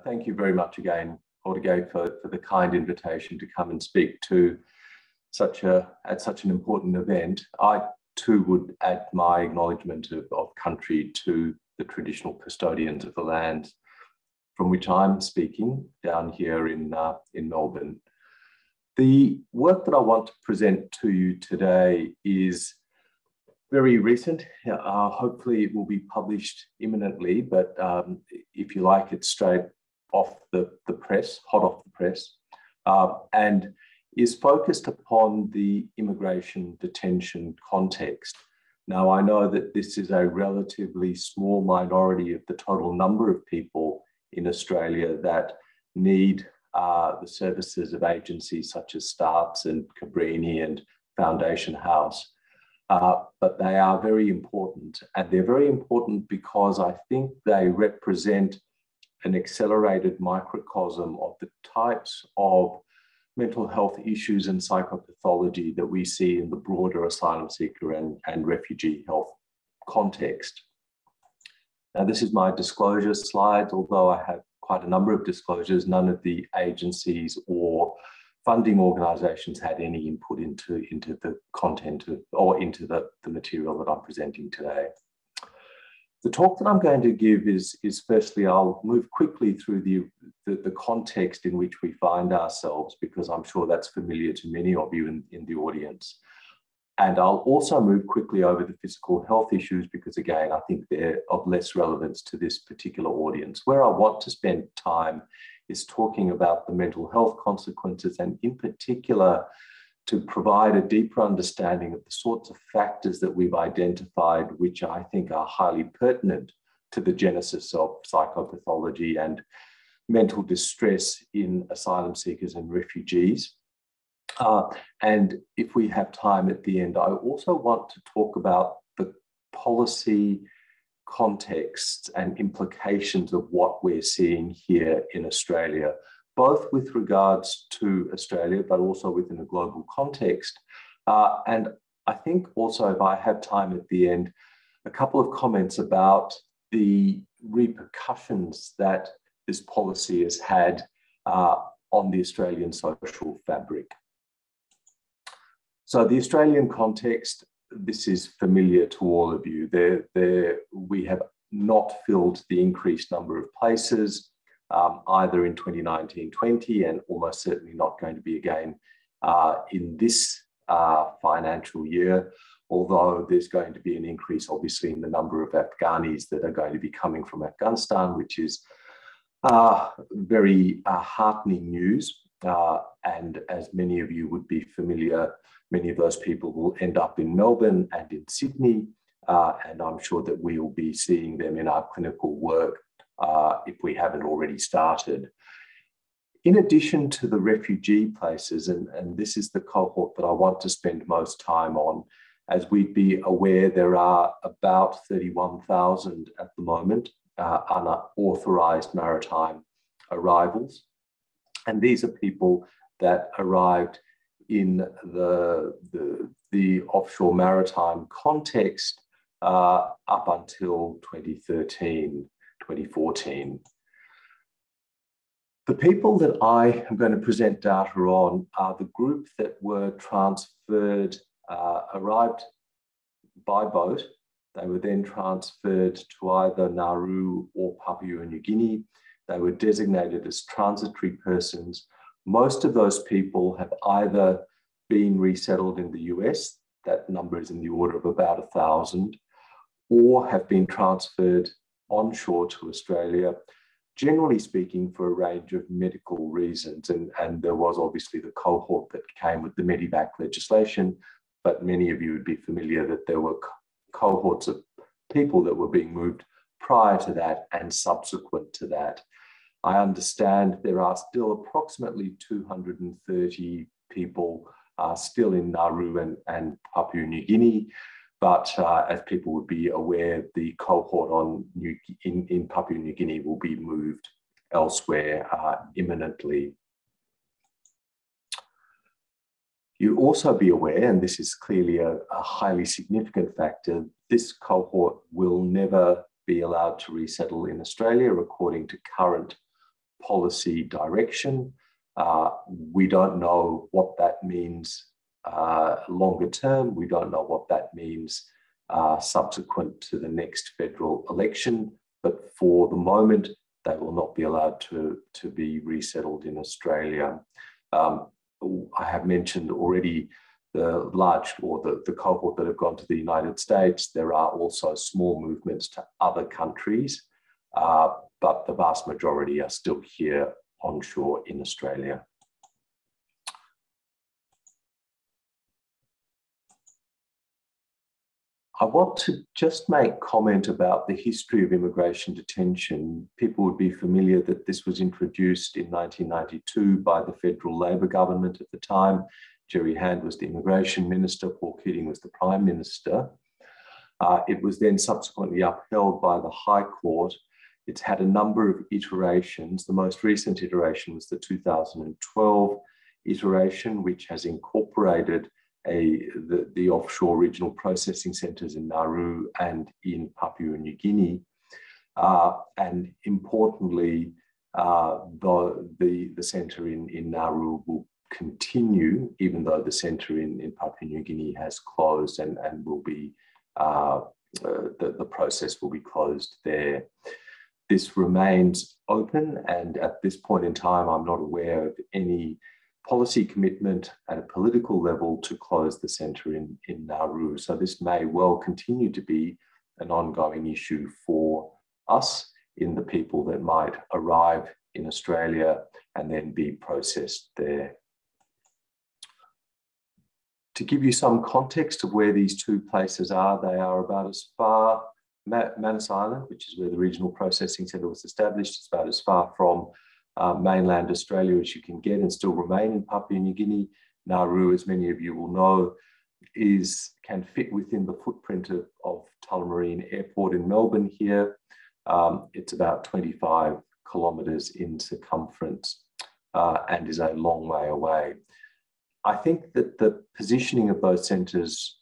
thank you very much again, Ortega, for the kind invitation to come and speak to at such an important event. I too would add my acknowledgement of country to the traditional custodians of the land from which I'm speaking down here in Melbourne. The work that I want to present to you today is very recent. Hopefully it will be published imminently, but if you like, it's straight off the press, hot off the press, and is focused upon the immigration detention context. Now, I know that this is a relatively small minority of the total number of people in Australia that need the services of agencies such as STARTS and Cabrini and Foundation House. But they are very important, and they're very important because I think they represent an accelerated microcosm of the types of mental health issues and psychopathology that we see in the broader asylum seeker and refugee health context. Now, this is my disclosure slide. Although I have quite a number of disclosures, none of the agencies or funding organisations had any input into the content or into the material that I'm presenting today. The talk that I'm going to give is firstly, I'll move quickly through the context in which we find ourselves, because I'm sure that's familiar to many of you in the audience. And I'll also move quickly over the physical health issues, because again, I think they're of less relevance to this particular audience. Where I want to spend time is talking about the mental health consequences, and in particular, to provide a deeper understanding of the sorts of factors that we've identified, which I think are highly pertinent to the genesis of psychopathology and mental distress in asylum seekers and refugees. And if we have time at the end, I also want to talk about the policy contexts and implications of what we're seeing here in Australia, both with regards to Australia, but also within a global context. And I think also, if I have time at the end, a couple of comments about the repercussions that this policy has had on the Australian social fabric. So the Australian context, this is familiar to all of you. We have not filled the increased number of places, either in 2019-20, and almost certainly not going to be again in this financial year, although there's going to be an increase, obviously, in the number of Afghanis that are going to be coming from Afghanistan, which is very heartening news. And as many of you would be familiar, many of those people will end up in Melbourne and in Sydney, and I'm sure that we will be seeing them in our clinical work if we haven't already started. In addition to the refugee places, and this is the cohort that I want to spend most time on, as we'd be aware, there are about 31,000 at the moment unauthorised maritime arrivals. And these are people that arrived in the offshore maritime context up until 2013, 2014. The people that I am going to present data on are the group that were transferred, arrived by boat. They were then transferred to either Nauru or Papua New Guinea. They were designated as transitory persons. Most of those people have either been resettled in the US, that number is in the order of about 1,000, or have been transferred onshore to Australia, generally speaking, for a range of medical reasons. And there was obviously the cohort that came with the Medivac legislation, but many of you would be familiar that there were cohorts of people that were being moved prior to that and subsequent to that. I understand there are still approximately 230 people still in Nauru and Papua New Guinea, but as people would be aware, the cohort in Papua New Guinea will be moved elsewhere imminently. You also be aware, and this is clearly a highly significant factor, this cohort will never be allowed to resettle in Australia according to current policy direction. We don't know what that means longer term. We don't know what that means subsequent to the next federal election. But for the moment, they will not be allowed to be resettled in Australia. I have mentioned already the large or the cohort that have gone to the United States. There are also small movements to other countries, but the vast majority are still here onshore in Australia. I want to just make comment about the history of immigration detention. People would be familiar that this was introduced in 1992 by the federal Labor government at the time. Jerry Hand was the immigration minister, Paul Keating was the prime minister. It was then subsequently upheld by the High Court. It's had a number of iterations. The most recent iteration was the 2012 iteration, which has incorporated the offshore regional processing centres in Nauru and in Papua New Guinea. And importantly, the centre in Nauru will continue, even though the centre in Papua New Guinea has closed and will be, the process will be closed there. This remains open, and at this point in time, I'm not aware of any policy commitment at a political level to close the centre in Nauru. So this may well continue to be an ongoing issue for us in the people that might arrive in Australia and then be processed there. To give you some context of where these two places are, they are about as far, Manus Island, which is where the regional processing centre was established, it's about as far from mainland Australia as you can get and still remain in Papua New Guinea. Nauru, as many of you will know, can fit within the footprint of Tullamarine Airport in Melbourne here. It's about 25 kilometres in circumference and is a long way away. I think that the positioning of those centres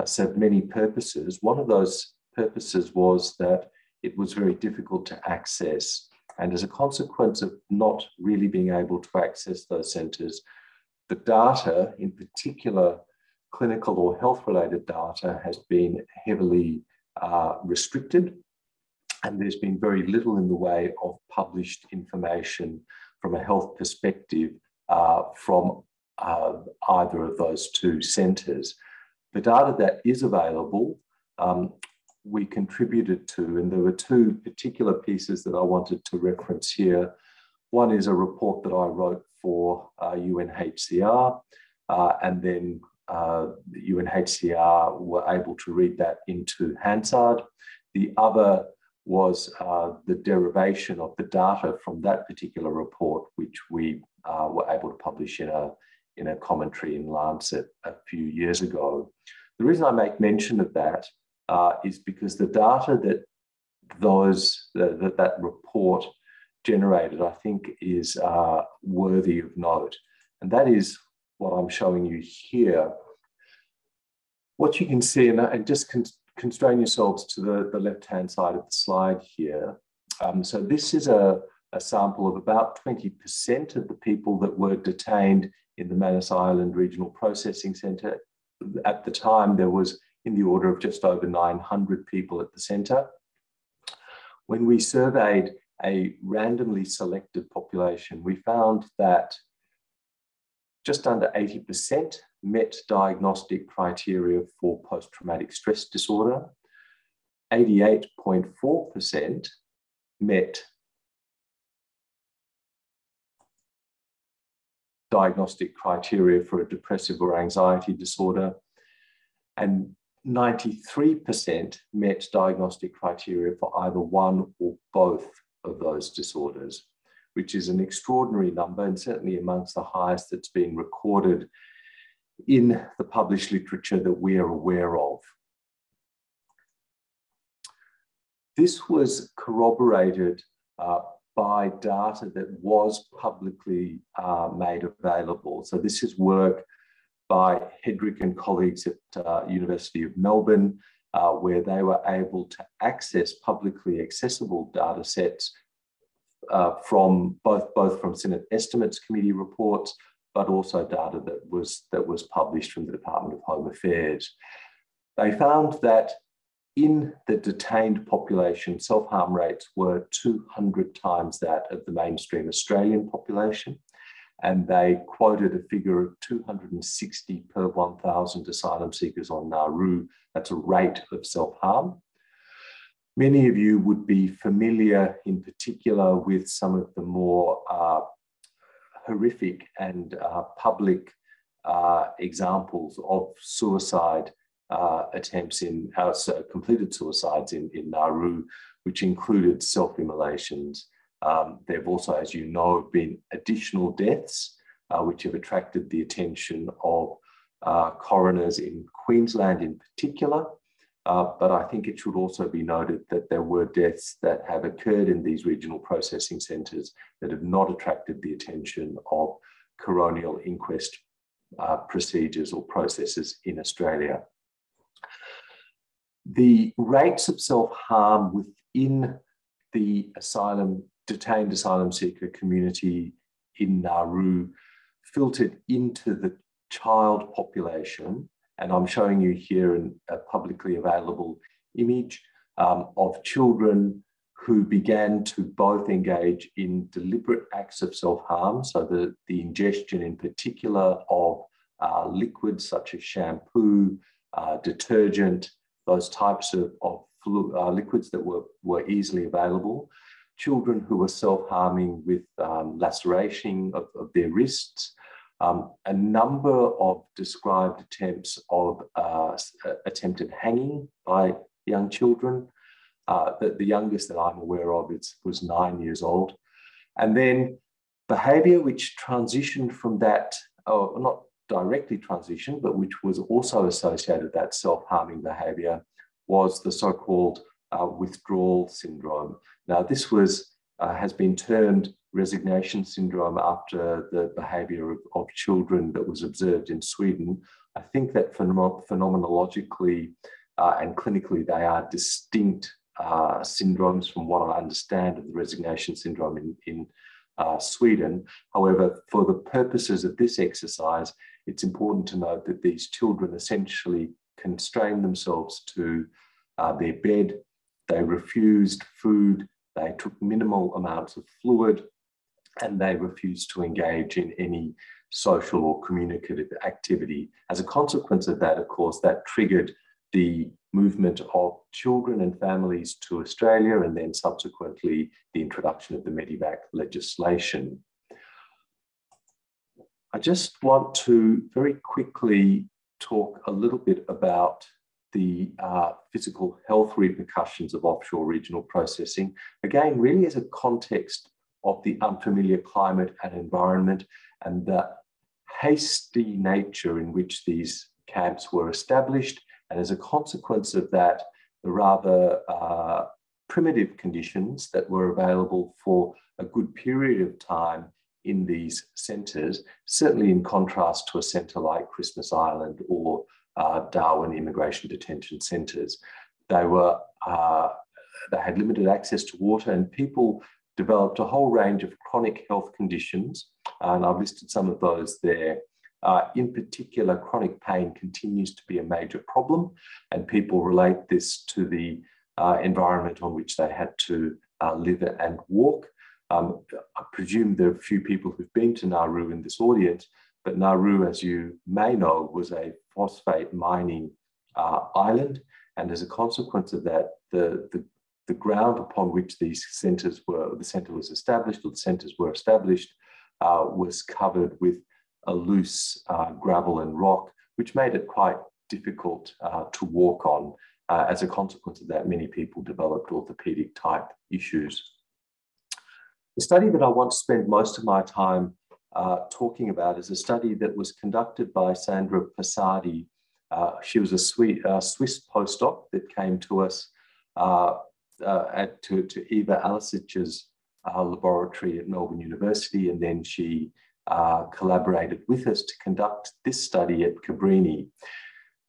served many purposes. One of those purposes was that it was very difficult to access. And as a consequence of not really being able to access those centres, the data, in particular clinical or health-related data, has been heavily restricted. And there's been very little in the way of published information from a health perspective from either of those two centres. The data that is available, we contributed to, and there were two particular pieces that I wanted to reference here. One is a report that I wrote for UNHCR, and then the UNHCR were able to read that into Hansard. The other was the derivation of the data from that particular report, which we were able to publish in a commentary in Lancet a few years ago. The reason I make mention of that is because the data that report generated, I think, is worthy of note. And that is what I'm showing you here. What you can see, and just constrain yourselves to the left-hand side of the slide here. So this is a sample of about 20% of the people that were detained in the Manus Island Regional Processing Centre. At the time, there was in the order of just over 900 people at the centre. When we surveyed a randomly selected population, we found that just under 80% met diagnostic criteria for post-traumatic stress disorder. 88.4% met diagnostic criteria for a depressive or anxiety disorder, and 93% met diagnostic criteria for either one or both of those disorders, which is an extraordinary number and certainly amongst the highest that's been recorded in the published literature that we are aware of. This was corroborated by data that was publicly made available. So this is work by Hedrick and colleagues at University of Melbourne, where they were able to access publicly accessible data sets from both from Senate Estimates Committee reports, but also data that was published from the Department of Home Affairs. They found that in the detained population, self-harm rates were 200 times that of the mainstream Australian population. And they quoted a figure of 260 per 1,000 asylum seekers on Nauru. That's a rate of self-harm. Many of you would be familiar in particular with some of the more horrific and public examples of suicide attempts completed suicides in Nauru, which included self-immolations. There have also, as you know, been additional deaths, which have attracted the attention of coroners in Queensland in particular. But I think it should also be noted that there were deaths that have occurred in these regional processing centres that have not attracted the attention of coronial inquest procedures or processes in Australia. The rates of self-harm within the detained asylum seeker community in Nauru filtered into the child population. And I'm showing you here a publicly available image of children who began to both engage in deliberate acts of self-harm, so the ingestion in particular of liquids such as shampoo, detergent, those types of liquids that were easily available. Children who were self-harming with laceration of their wrists, a number of described attempts of attempted hanging by young children. The youngest that I'm aware of was 9 years old. And then behaviour which transitioned from that, not directly transitioned, but which was also associated with that self-harming behaviour, was the so-called withdrawal syndrome. Now, this has been termed resignation syndrome after the behaviour of children that was observed in Sweden. I think that phenomenologically and clinically they are distinct syndromes from what I understand of the resignation syndrome in Sweden. However, for the purposes of this exercise, it's important to note that these children essentially constrained themselves to their bed. They refused food, they took minimal amounts of fluid, and they refused to engage in any social or communicative activity. As a consequence of that, of course, that triggered the movement of children and families to Australia, and then subsequently the introduction of the Medivac legislation. I just want to very quickly talk a little bit about the physical health repercussions of offshore regional processing, again, really as a context of the unfamiliar climate and environment and the hasty nature in which these camps were established, and as a consequence of that, the rather primitive conditions that were available for a good period of time in these centres, certainly in contrast to a centre like Christmas Island or Darwin immigration detention centres. They had limited access to water, and people developed a whole range of chronic health conditions, and I've listed some of those there. In particular, chronic pain continues to be a major problem, and people relate this to the environment on which they had to live and walk. I presume there are a few people who've been to Nauru in this audience, but Nauru, as you may know, was a phosphate mining island, and as a consequence of that, the ground upon which these centres were, the centre was established, or the centres were established, was covered with a loose gravel and rock, which made it quite difficult to walk on. As a consequence of that, many people developed orthopedic type issues. The study that I want to spend most of my time talking about is a study that was conducted by Sandra Passardi. She was a Swiss postdoc that came to us to Eva Alisic's laboratory at Melbourne University, and then she collaborated with us to conduct this study at Cabrini.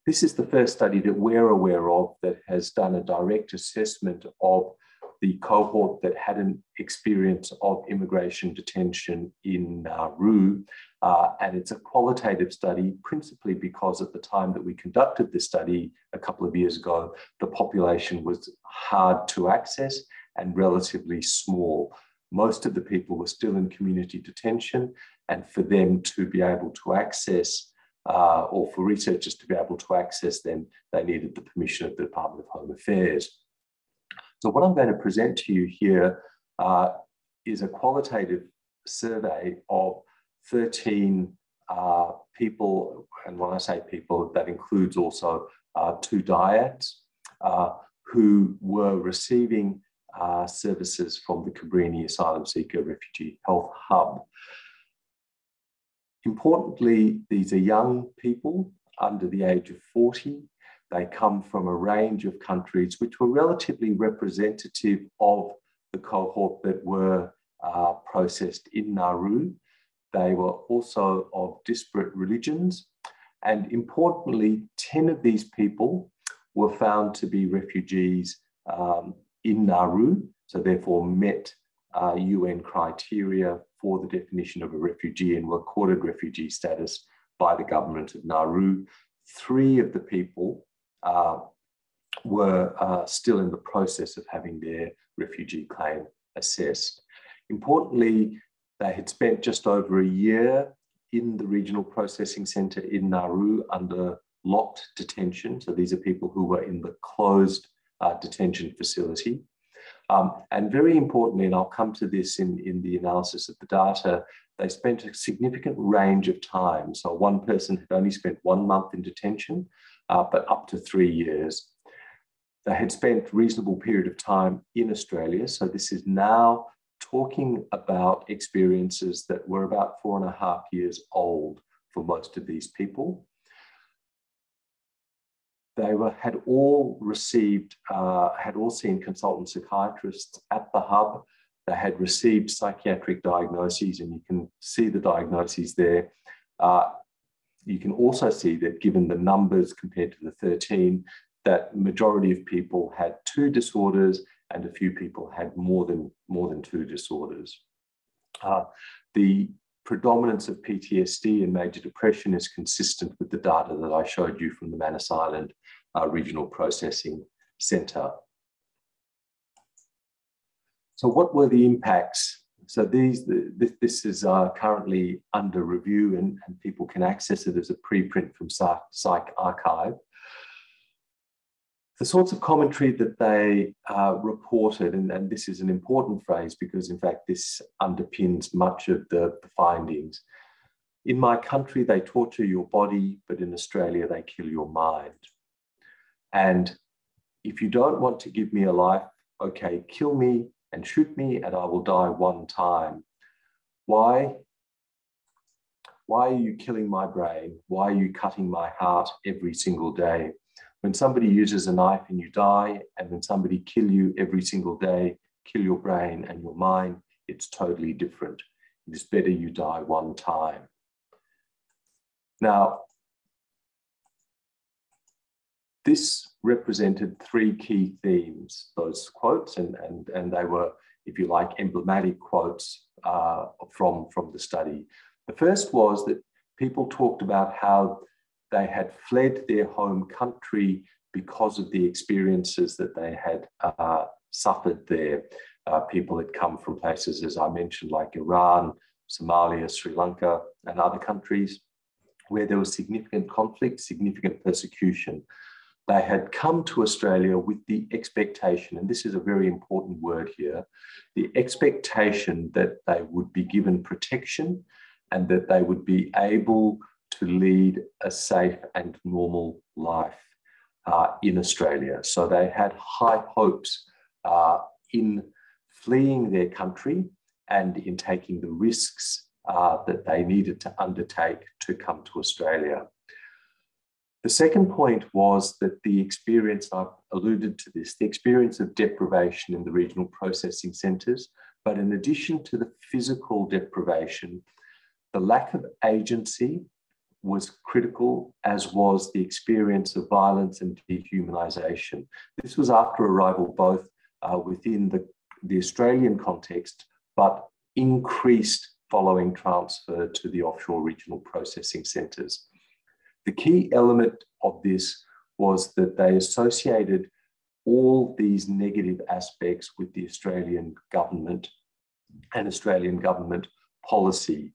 This is the first study that we're aware of that has done a direct assessment of the cohort that had an experience of immigration detention in Nauru. And it's a qualitative study, principally because at the time that we conducted this study a couple of years ago, the population was hard to access and relatively small. Most of the people were still in community detention, and for them to be able to access, or for researchers to be able to access them, they needed the permission of the Department of Home Affairs. So what I'm going to present to you here is a qualitative survey of 13 people, and when I say people, that includes also 2 dyads who were receiving services from the Cabrini Asylum Seeker Refugee Health Hub. Importantly, these are young people under the age of 40. They come from a range of countries which were relatively representative of the cohort that were processed in Nauru. They were also of disparate religions. And importantly, 10 of these people were found to be refugees in Nauru, so therefore met UN criteria for the definition of a refugee and were accorded refugee status by the government of Nauru. 3 of the people were still in the process of having their refugee claim assessed. Importantly, they had spent just over a year in the regional processing centre in Nauru under locked detention. So these are people who were in the closed detention facility. And very importantly, and I'll come to this in the analysis of the data, they spent a significant range of time. So one person had only spent 1 month in detention, but up to 3 years. They had spent a reasonable period of time in Australia. So this is now talking about experiences that were about 4.5 years old for most of these people. They had all seen consultant psychiatrists at the hub. They had received psychiatric diagnoses, and you can see the diagnoses there. You can also see that given the numbers compared to the 13, that majority of people had 2 disorders and a few people had more than 2 disorders. The predominance of PTSD and major depression is consistent with the data that I showed you from the Manus Island Regional Processing Centre. So what were the impacts? So this is currently under review, and people can access it as a preprint from Psych Archive. The sorts of commentary that they reported, and this is an important phrase because in fact this underpins much of the findings. In my country, they torture your body, but in Australia, they kill your mind. And if you don't want to give me a life, okay, kill me and shoot me and I will die one time. Why? Why are you killing my brain? Why are you cutting my heart every single day? When somebody uses a knife and you die, and when somebody kill you every single day, kill your brain and your mind, it's totally different. It is better you die one time. Now, this represented 3 key themes, those quotes, and they were, if you like, emblematic quotes from the study. The first was that people talked about how they had fled their home country because of the experiences that they had suffered there. People had come from places, as I mentioned, like Iran, Somalia, Sri Lanka, and other countries where there was significant conflict, significant persecution. They had come to Australia with the expectation, and this is a very important word here, the expectation that they would be given protection and that they would be able to lead a safe and normal life in Australia. So they had high hopes in fleeing their country and in taking the risks that they needed to undertake to come to Australia. The second point was that the experience, I've alluded to this, the experience of deprivation in the regional processing centres, but in addition to the physical deprivation, the lack of agency was critical, as was the experience of violence and dehumanisation. This was after arrival both within the Australian context, but increased following transfer to the offshore regional processing centres. The key element of this was that they associated all these negative aspects with the Australian government and Australian government policy.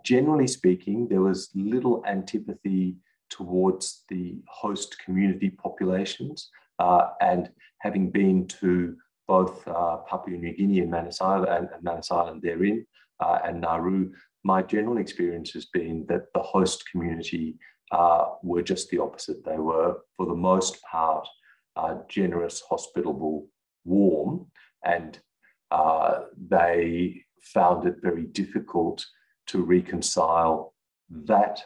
Generally speaking, there was little antipathy towards the host community populations, and having been to both Papua New Guinea and Manus Island therein, and Nauru, my general experience has been that the host community were just the opposite. They were, for the most part, generous, hospitable, warm, and they found it very difficult to reconcile that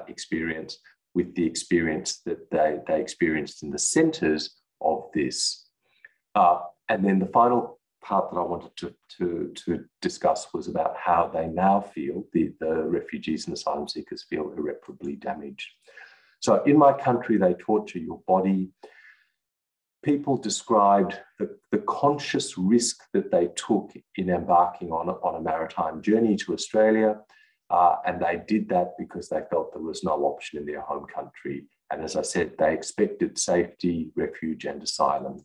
experience with the experience that they experienced in the centres of this. And then the final part that I wanted to discuss was about how they now feel, the refugees and asylum seekers feel irreparably damaged. So in my country, they torture your body. People described the conscious risk that they took in embarking on a maritime journey to Australia, and they did that because they felt there was no option in their home country. And as I said, they expected safety, refuge, and asylum.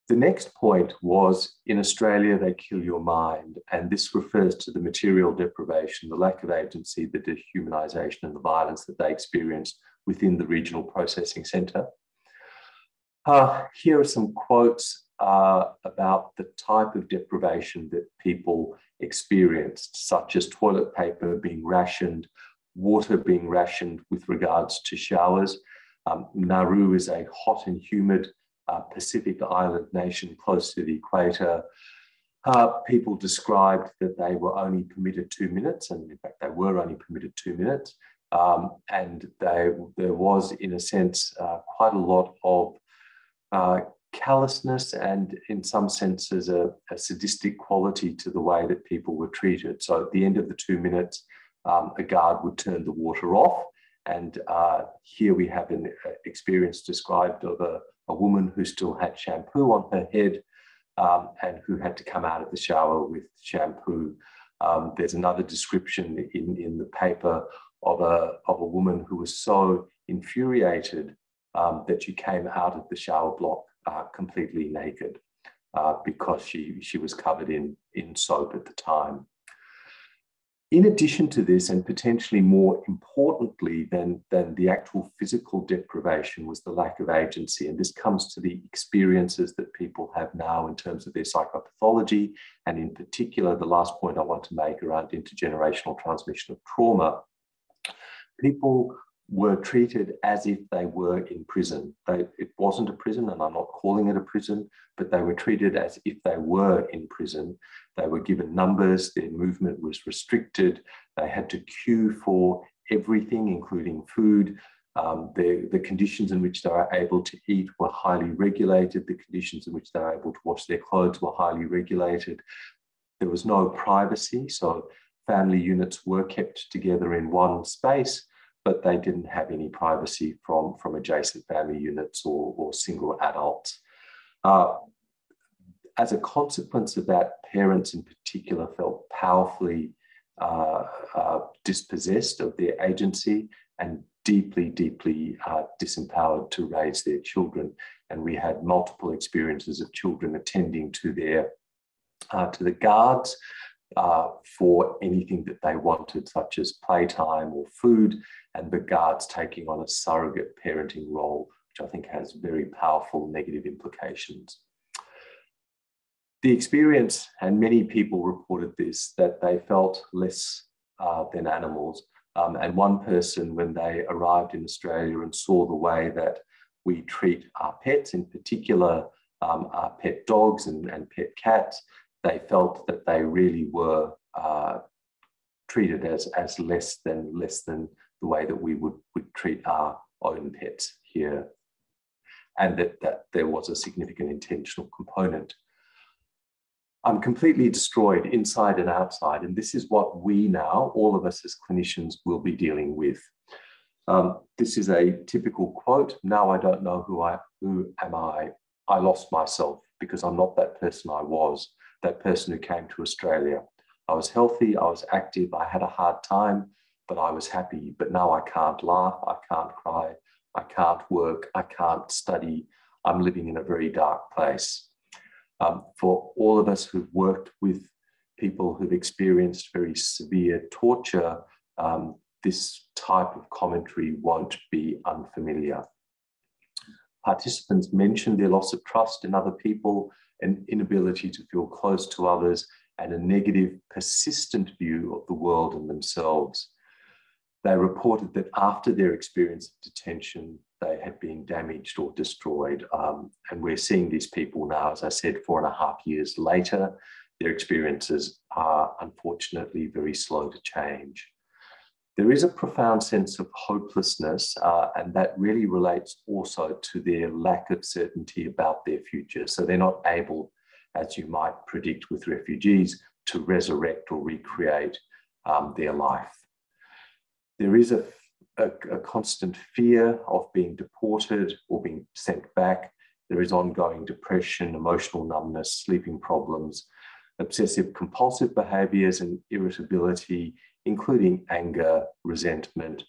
The next point was, in Australia, they kill your mind. And this refers to the material deprivation, the lack of agency, the dehumanisation, and the violence that they experienced within the regional processing centre. Here are some quotes about the type of deprivation that people experienced, such as toilet paper being rationed, water being rationed with regards to showers. Nauru is a hot and humid Pacific island nation close to the equator. People described that they were only permitted 2 minutes, and in fact, they were only permitted 2 minutes. And there was, in a sense, quite a lot of callousness and, in some senses, a sadistic quality to the way that people were treated. So at the end of the 2 minutes, a guard would turn the water off. And here we have an experience described of a woman who still had shampoo on her head and who had to come out of the shower with shampoo. There's another description in the paper of a woman who was so infuriated that she came out of the shower block completely naked because she was covered in soap at the time. In addition to this, and potentially more importantly than the actual physical deprivation, was the lack of agency. And this comes to the experiences that people have now in terms of their psychopathology, and in particular, the last point I want to make around intergenerational transmission of trauma. People were treated as if they were in prison. It wasn't a prison, and I'm not calling it a prison, but they were treated as if they were in prison. They were given numbers, their movement was restricted, they had to queue for everything, including food. The conditions in which they were able to eat were highly regulated. The conditions in which they were able to wash their clothes were highly regulated. There was no privacy, so family units were kept together in one space, but they didn't have any privacy from adjacent family units or single adults. As a consequence of that, parents in particular felt powerfully dispossessed of their agency and deeply, deeply disempowered to raise their children. And we had multiple experiences of children attending to the guards for anything that they wanted, such as playtime or food, and the guards taking on a surrogate parenting role, which I think has very powerful negative implications. The experience, and many people reported this, that they felt less than animals. And one person, when they arrived in Australia and saw the way that we treat our pets, in particular our pet dogs and pet cats, they felt that they really were treated as less than the way that we would treat our own pets here, and that there was a significant intentional component. I'm completely destroyed inside and outside, and this is what we now, all of us as clinicians, will be dealing with. This is a typical quote. Now I don't know who am I. I lost myself because I'm not that person I was, that person who came to Australia. I was healthy, I was active, I had a hard time, but I was happy. But now I can't laugh, I can't cry, I can't work, I can't study. I'm living in a very dark place. For all of us who've worked with people who've experienced very severe torture, this type of commentary won't be unfamiliar. Participants mentioned their loss of trust in other people, an inability to feel close to others, and a negative, persistent view of the world and themselves. They reported that after their experience of detention, they had been damaged or destroyed. And we're seeing these people now, as I said, 4.5 years later. Their experiences are unfortunately very slow to change. There is a profound sense of hopelessness, and that really relates also to their lack of certainty about their future. So they're not able, as you might predict with refugees, to resurrect or recreate their life. There is a constant fear of being deported or being sent back. There is ongoing depression, emotional numbness, sleeping problems, obsessive compulsive behaviors and irritability, including anger, resentment,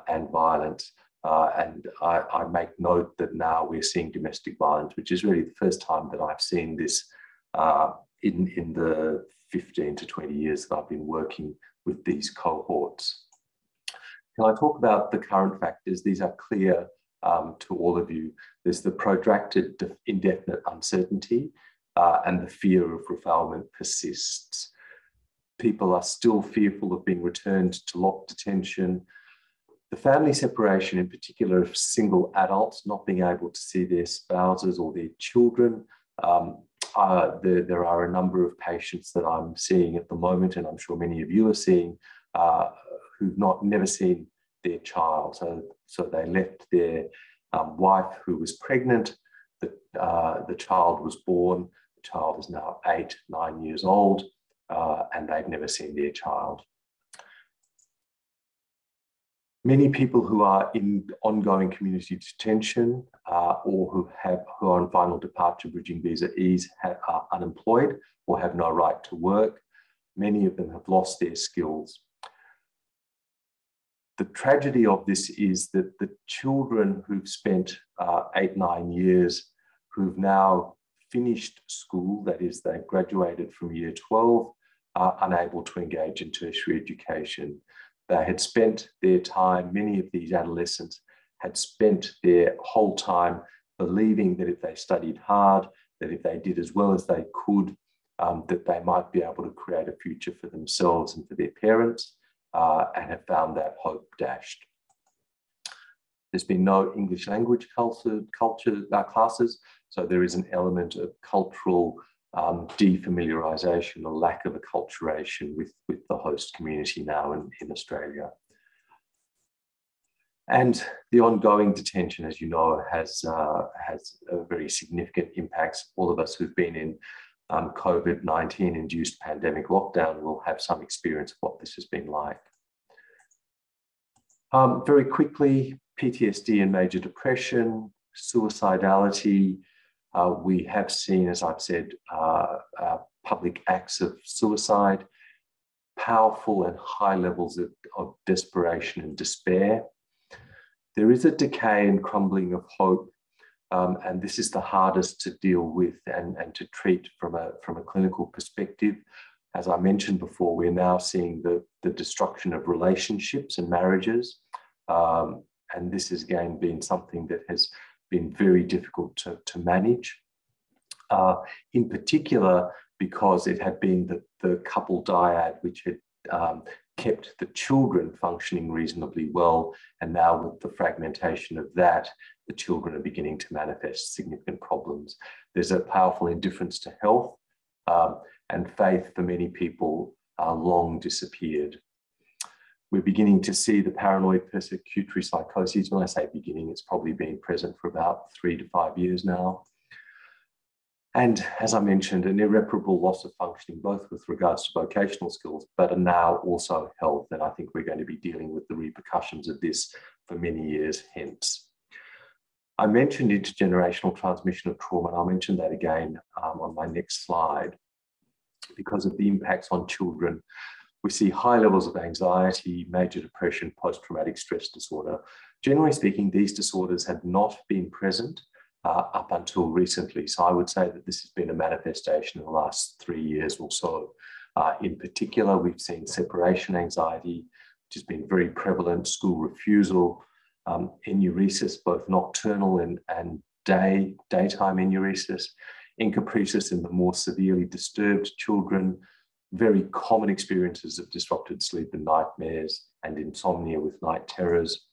and violence. And I make note that now we're seeing domestic violence, which is really the first time that I've seen this in the 15 to 20 years that I've been working with these cohorts. Can I talk about the current factors? These are clear to all of you. There's the protracted indefinite uncertainty, and the fear of refoulement persists. People are still fearful of being returned to locked detention. The family separation, in particular of single adults not being able to see their spouses or their children. There are a number of patients that I'm seeing at the moment, and I'm sure many of you are seeing, who've never seen their child. So they left their wife who was pregnant. The child was born. The child is now 8, 9 years old, and they've never seen their child. Many people who are in ongoing community detention or who are on final departure bridging visa ease are unemployed or have no right to work. Many of them have lost their skills. The tragedy of this is that the children who've spent 8, 9 years, who've now finished school, that is, they graduated from year 12, are unable to engage in tertiary education. They had spent their time, many of these adolescents had spent their whole time believing that if they studied hard, that if they did as well as they could, that they might be able to create a future for themselves and for their parents, and have found that hope dashed. There's been no English language classes, so there is an element of cultural defamiliarization, a lack of acculturation with the host community now in Australia. And the ongoing detention, as you know, has a very significant impacts. All of us who've been in COVID-19 induced pandemic lockdown will have some experience of what this has been like. Very quickly, PTSD and major depression, suicidality. We have seen, as I've said, public acts of suicide, powerful and high levels of desperation and despair. There is a decay and crumbling of hope, and this is the hardest to deal with and to treat from a clinical perspective. As I mentioned before, we're now seeing the destruction of relationships and marriages, and this has again been something that has been very difficult to manage, in particular because it had been the couple dyad which had kept the children functioning reasonably well, and now with the fragmentation of that, the children are beginning to manifest significant problems. There's a powerful indifference to health, and faith for many people long disappeared. We're beginning to see the paranoid persecutory psychoses. When I say beginning, it's probably been present for about 3 to 5 years now. And as I mentioned, an irreparable loss of functioning, both with regards to vocational skills, but now also health. And I think we're going to be dealing with the repercussions of this for many years hence. I mentioned intergenerational transmission of trauma, and I'll mention that again on my next slide. Because of the impacts on children, we see high levels of anxiety, major depression, post-traumatic stress disorder. Generally speaking, these disorders have not been present up until recently. So I would say that this has been a manifestation in the last 3 years or so. In particular, we've seen separation anxiety, which has been very prevalent, school refusal, enuresis, both nocturnal and daytime enuresis, encopresis in the more severely disturbed children, very common experiences of disrupted sleep and nightmares, and insomnia with night terrors.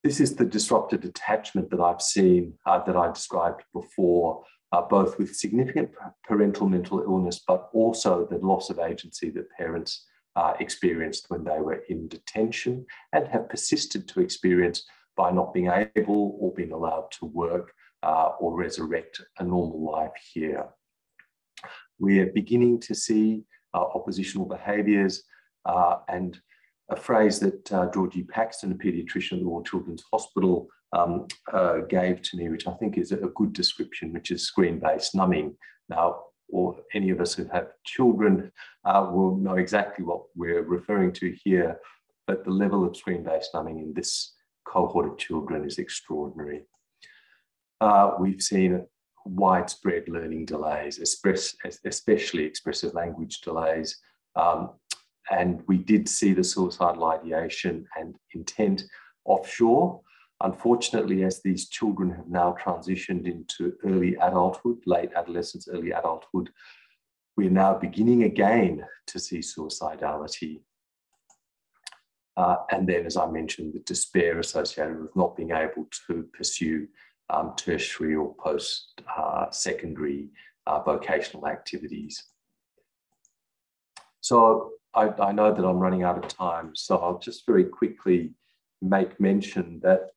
This is the disrupted attachment that I've seen, that I described before, both with significant parental mental illness, but also the loss of agency that parents experienced when they were in detention and have persisted to experience by not being able or being allowed to work or resurrect a normal life here. We are beginning to see oppositional behaviours, and a phrase that Georgie Paxton, a paediatrician at the Royal Children's Hospital, gave to me, which I think is a good description, which is screen-based numbing. Now, or any of us who have children will know exactly what we're referring to here, but the level of screen-based numbing in this cohort of children is extraordinary. We've seen widespread learning delays, especially expressive language delays, and we did see the suicidal ideation and intent offshore. Unfortunately, as these children have now transitioned into early adulthood, late adolescence, early adulthood, we're now beginning again to see suicidality. And then, as I mentioned, the despair associated with not being able to pursue tertiary or post-secondary vocational activities. So I know that I'm running out of time, so I'll just very quickly make mention that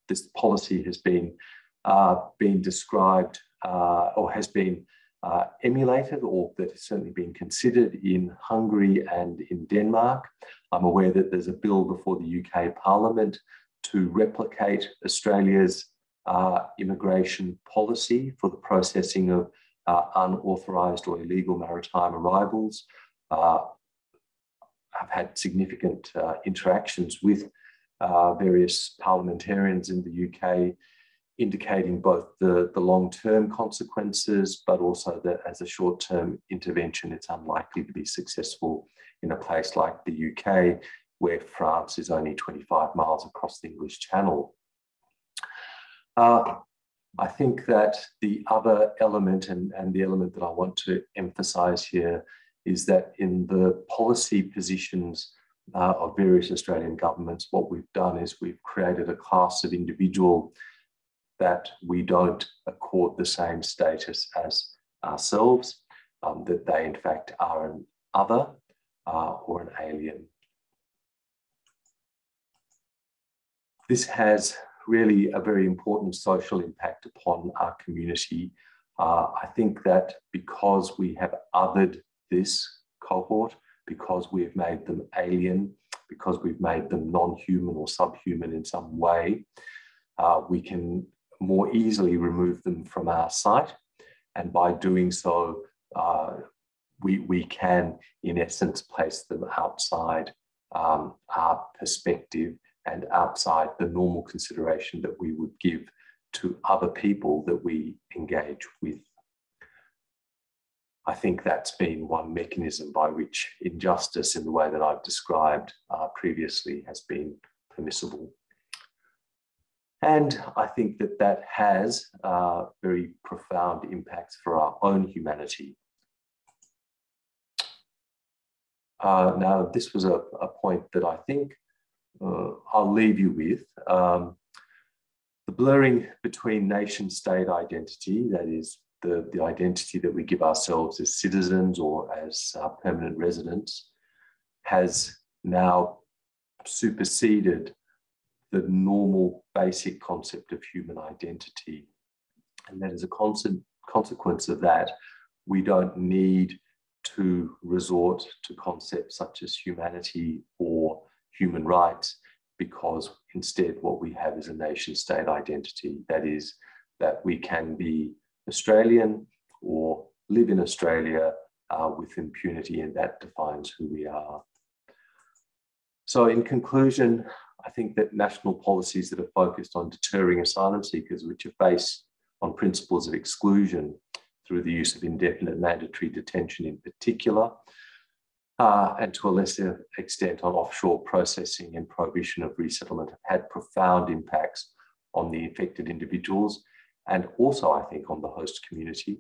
this policy has been described or has been emulated, or that has certainly been considered in Hungary and in Denmark. I'm aware that there's a bill before the UK Parliament to replicate Australia's immigration policy for the processing of unauthorised or illegal maritime arrivals. I've had significant interactions with various parliamentarians in the UK, indicating both the long-term consequences, but also that as a short-term intervention, it's unlikely to be successful in a place like the UK, where France is only 25 miles across the English Channel. I think that the other element, and the element that I want to emphasise here, is that in the policy positions of various Australian governments, what we've done is we've created a class of individual that we don't accord the same status as ourselves, that they in fact are an other or an alien. This has really a very important social impact upon our community. I think that because we have othered this cohort, because we've made them alien, because we've made them non-human or subhuman in some way, we can more easily remove them from our sight. And by doing so, we can, in essence, place them outside our perspective and outside the normal consideration that we would give to other people that we engage with. I think that's been one mechanism by which injustice in the way that I've described previously has been permissible. And I think that that has very profound impacts for our own humanity. Now, this was a point that I think I'll leave you with. The blurring between nation-state identity, that is the identity that we give ourselves as citizens or as permanent residents, has now superseded the normal basic concept of human identity. And that is a consequence of that. We don't need to resort to concepts such as humanity or human rights, because instead what we have is a nation state identity. That is, that we can be Australian or live in Australia with impunity, and that defines who we are. So in conclusion, I think that national policies that are focused on deterring asylum seekers, which are based on principles of exclusion through the use of indefinite mandatory detention in particular, and to a lesser extent on offshore processing and prohibition of resettlement, have had profound impacts on the affected individuals and also, I think, on the host community.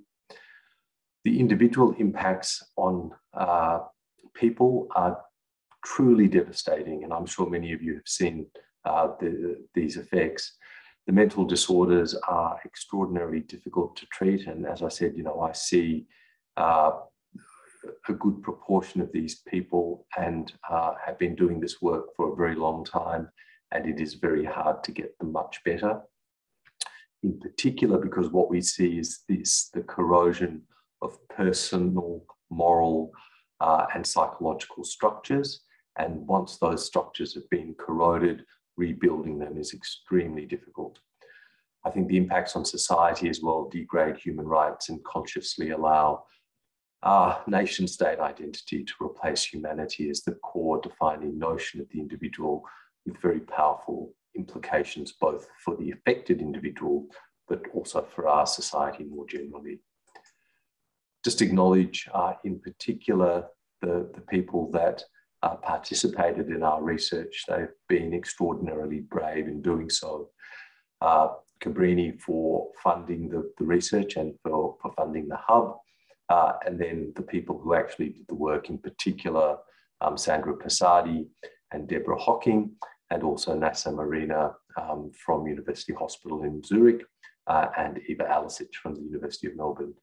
The individual impacts on people are truly devastating, and I'm sure many of you have seen these effects. The mental disorders are extraordinarily difficult to treat, and as I said, I see a good proportion of these people and have been doing this work for a very long time, and it is very hard to get them much better. In particular, because what we see is the corrosion of personal, moral, and psychological structures. And once those structures have been corroded, rebuilding them is extremely difficult. I think the impacts on society as well degrade human rights and consciously allow nation state identity to replace humanity as the core defining notion of the individual, with very powerful implications both for the affected individual but also for our society more generally. Just acknowledge in particular the people that participated in our research. They've been extraordinarily brave in doing so. Cabrini for funding the research and for funding the hub, and then the people who actually did the work, in particular Sandra Passadi and Deborah Hocking, and also Nasa Marina from University Hospital in Zurich, and Eva Alisic from the University of Melbourne.